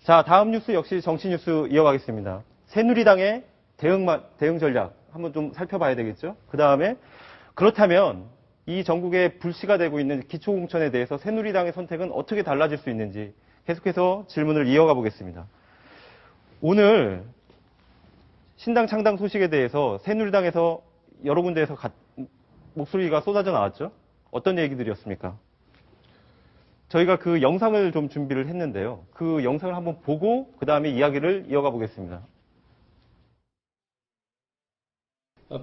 자, 다음 뉴스 역시 정치 뉴스 이어가겠습니다. 새누리당의 대응 전략 한번 좀 살펴봐야 되겠죠. 그 다음에 그렇다면 이 전국에 불씨가 되고 있는 기초공천에 대해서 새누리당의 선택은 어떻게 달라질 수 있는지 계속해서 질문을 이어가 보겠습니다. 오늘 신당 창당 소식에 대해서 새누리당에서 여러 군데에서 목소리가 쏟아져 나왔죠. 어떤 얘기들이었습니까? 저희가 그 영상을 좀 준비를 했는데요. 그 영상을 한번 보고 그 다음에 이야기를 이어가 보겠습니다.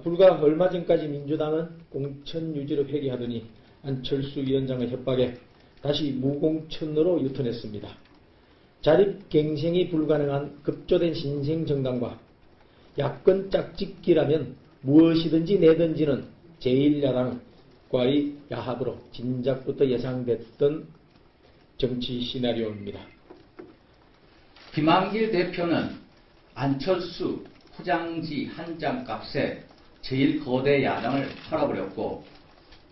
불과 얼마 전까지 민주당은 공천 유지를 회귀하더니 안철수 위원장의 협박에 다시 무공천으로 유턴했습니다. 자립갱생이 불가능한 급조된 신생정당과 야권 짝짓기라면 무엇이든지 내던지는 제1야당과의 야합으로 진작부터 예상됐던 정치 시나리오입니다. 김한길 대표는 안철수 포장지 한 장 값에 제일 거대 야당을 팔아버렸고,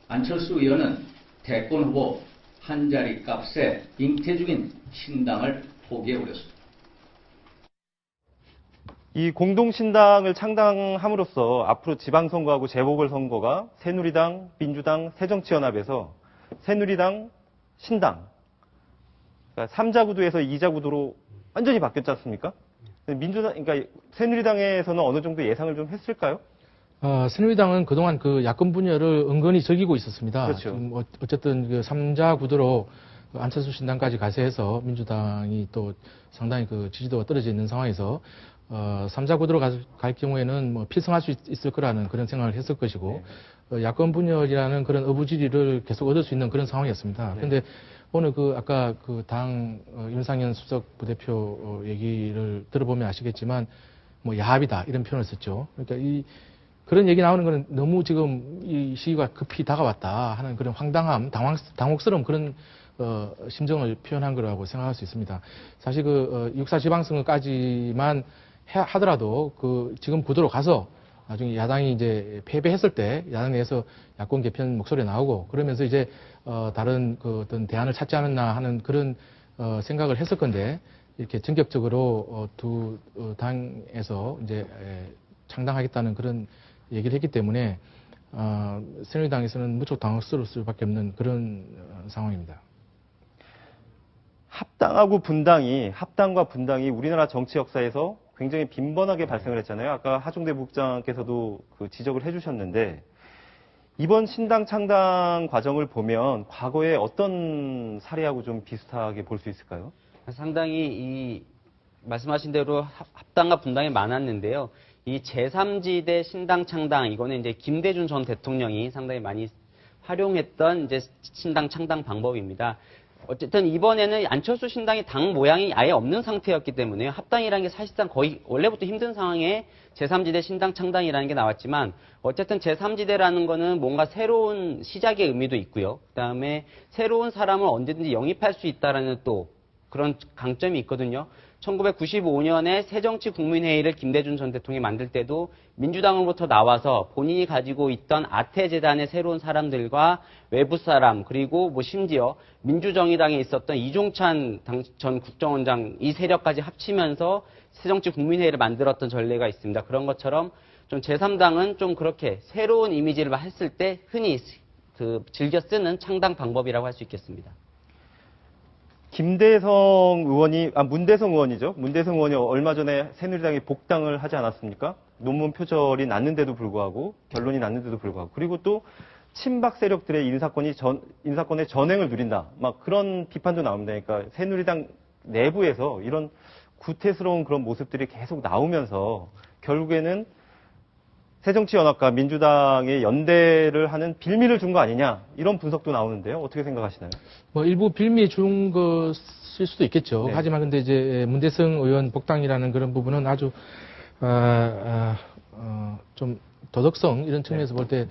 안철수 의원은 대권 후보 한 자리 값에 잉태 중인 신당을 포기해버렸습니다. 이 공동신당을 창당함으로써 앞으로 지방선거하고 재보궐선거가 새누리당, 민주당, 새정치연합에서 새누리당, 신당, 그러니까 3자 구도에서 2자 구도로 완전히 바뀌었지 않습니까? 민주당, 그러니까 새누리당에서는 어느 정도 예상을 좀 했을까요? 새누리당은 그동안 그 야권 분열을 은근히 즐기고 있었습니다. 그렇죠. 어쨌든 그 3자 구도로 안철수 신당까지 가세해서 민주당이 또 상당히 그 지지도가 떨어져 있는 상황에서 3자 구도로 갈 경우에는 뭐 필승할 수 있을 거라는 그런 생각을 했을 것이고, 네. 야권 분열이라는 그런 어부지리를 계속 얻을 수 있는 그런 상황이었습니다. 그런데 네. 오늘 아까 당 윤상현 수석 부대표 얘기를 들어보면 아시겠지만 뭐 야합이다 이런 표현을 썼죠. 그러니까 그런 얘기 나오는 거는 너무 지금 이 시기가 급히 다가왔다 하는 그런 황당함, 당혹스러운 그런 심정을 표현한 거라고 생각할 수 있습니다. 사실 6.4 지방선거까지만 하더라도 지금 구도로 가서 나중에 야당이 이제 패배했을 때 야당 내에서 야권 개편 목소리 나오고 그러면서 이제 다른 어떤 대안을 찾지 않았나 하는 그런 생각을 했을 건데, 이렇게 전격적으로 두 당에서 이제 창당하겠다는 그런 얘기를 했기 때문에 새누리당에서는 무척 당혹스러울 수밖에 없는 그런 상황입니다. 합당과 분당이 우리나라 정치 역사에서 굉장히 빈번하게 발생을 했잖아요. 아까 하종대 부국장께서도 지적을 해주셨는데, 이번 신당 창당 과정을 보면 과거에 어떤 사례하고 좀 비슷하게 볼 수 있을까요? 상당히 말씀하신 대로 합당과 분당이 많았는데요. 이 제3지대 신당 창당, 이거는 이제 김대중 전 대통령이 상당히 많이 활용했던 이제 신당 창당 방법입니다. 어쨌든 이번에는 안철수 신당이 당 모양이 아예 없는 상태였기 때문에 합당이라는 게 사실상 거의 원래부터 힘든 상황에 제3지대 신당 창당이라는 게 나왔지만, 어쨌든 제3지대라는 거는 뭔가 새로운 시작의 의미도 있고요. 그다음에 새로운 사람을 언제든지 영입할 수 있다라는 또 그런 강점이 있거든요. 1995년에 새정치국민회의를 김대중 전 대통령이 만들 때도 민주당으로부터 나와서 본인이 가지고 있던 아태재단의 새로운 사람들과 외부 사람, 그리고 뭐 심지어 민주정의당에 있었던 이종찬 전 국정원장 이 세력까지 합치면서 새정치국민회의를 만들었던 전례가 있습니다. 그런 것처럼 좀 제3당은 좀 그렇게 새로운 이미지를 했을 때 흔히 즐겨 쓰는 창당 방법이라고 할 수 있겠습니다. 문대성 의원이죠. 문대성 의원이 얼마 전에 새누리당에 복당을 하지 않았습니까? 논문 표절이 났는데도 불구하고, 결론이 났는데도 불구하고, 그리고 또 친박 세력들의 인사권의 전횡을 누린다. 막 그런 비판도 나옵니다. 그러니까 새누리당 내부에서 이런 구태스러운 그런 모습들이 계속 나오면서 결국에는 새정치연합과 민주당의 연대를 하는 빌미를 준 거 아니냐, 이런 분석도 나오는데요. 어떻게 생각하시나요? 뭐 일부 빌미 준 것일 수도 있겠죠. 네. 하지만 근데 이제 문대성 의원 복당이라는 그런 부분은 아주 좀 도덕성 이런 측면에서 볼 때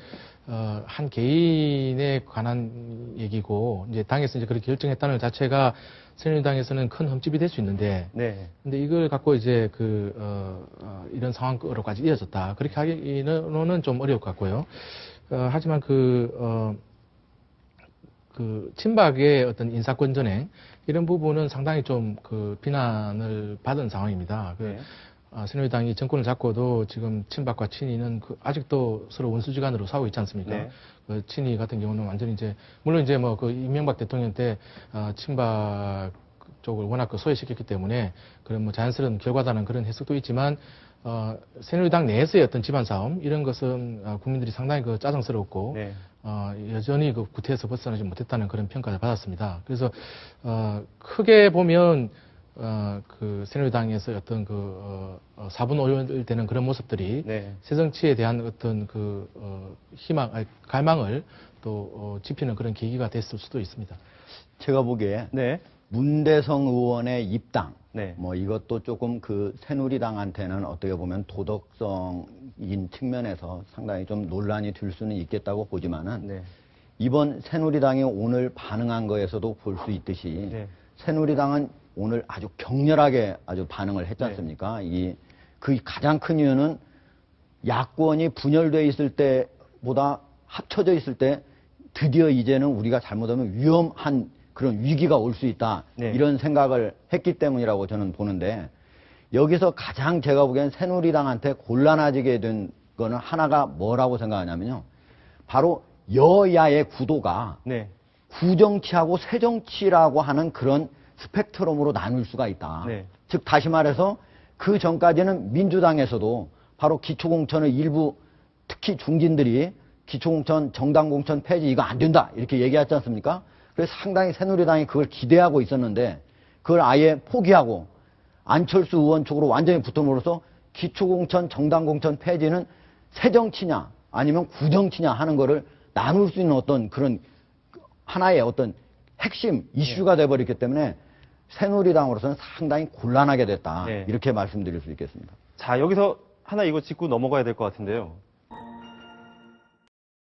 한 개인에 관한 얘기고, 이제 당에서 이제 그렇게 결정했다는 자체가 새누리당에서는 큰 흠집이 될 수 있는데, 네. 근데 이걸 갖고 이제 이런 상황으로까지 이어졌다, 그렇게 하기는 좀 어려울 것 같고요. 하지만 그 친박의 어떤 인사권 전행 이런 부분은 상당히 좀 그 비난을 받은 상황입니다. 네. 새누리당이 정권을 잡고도 지금 친박과 친이는 아직도 서로 원수지간으로 싸우고 있지 않습니까? 네. 그 친이 같은 경우는 완전히 이제 물론 이제 뭐 그 이명박 대통령 때 친박 쪽을 워낙 소외시켰기 때문에 그런 뭐 자연스러운 결과다는 그런 해석도 있지만 새누리당 내에서의 어떤 집안 싸움 이런 것은 국민들이 상당히 짜증스럽고 네. 여전히 그 구태에서 벗어나지 못했다는 그런 평가를 받았습니다. 그래서 크게 보면 그 새누리당에서 어떤 사분 오열되는 그런 모습들이 네. 새정치에 대한 어떤 갈망을 또 지피는 그런 계기가 됐을 수도 있습니다. 제가 보기에 네. 문대성 의원의 입당, 네. 뭐 이것도 조금 그 새누리당한테는 어떻게 보면 도덕성인 측면에서 상당히 좀 논란이 될 수는 있겠다고 보지만은 네. 이번 새누리당이 오늘 반응한 거에서도 볼 수 있듯이 네. 새누리당은 오늘 아주 격렬하게 아주 반응을 했지 않습니까? 그 가장 큰 이유는 야권이 분열돼 있을 때보다 합쳐져 있을 때 드디어 이제는 우리가 잘못하면 위험한 그런 위기가 올 수 있다. 네. 이런 생각을 했기 때문이라고 저는 보는데 여기서 가장 제가 보기엔 새누리당한테 곤란해지게 된 거는 하나가 뭐라고 생각하냐면요. 바로 여야의 구도가 네. 구정치하고 새정치라고 하는 그런 스펙트럼으로 나눌 수가 있다. 네. 즉 다시 말해서 그 전까지는 민주당에서도 바로 기초공천의 일부 특히 중진들이 기초공천, 정당공천 폐지 이거 안 된다 이렇게 얘기하지 않습니까? 그래서 상당히 새누리당이 그걸 기대하고 있었는데 그걸 아예 포기하고 안철수 의원 쪽으로 완전히 붙음으로써 기초공천, 정당공천 폐지는 새정치냐 아니면 구정치냐 하는 거를 나눌 수 있는 어떤 그런 하나의 어떤 핵심 이슈가 돼버렸기 때문에 새누리당으로서는 상당히 곤란하게 됐다. 네. 이렇게 말씀드릴 수 있겠습니다. 자, 여기서 하나 이거 짚고 넘어가야 될 것 같은데요.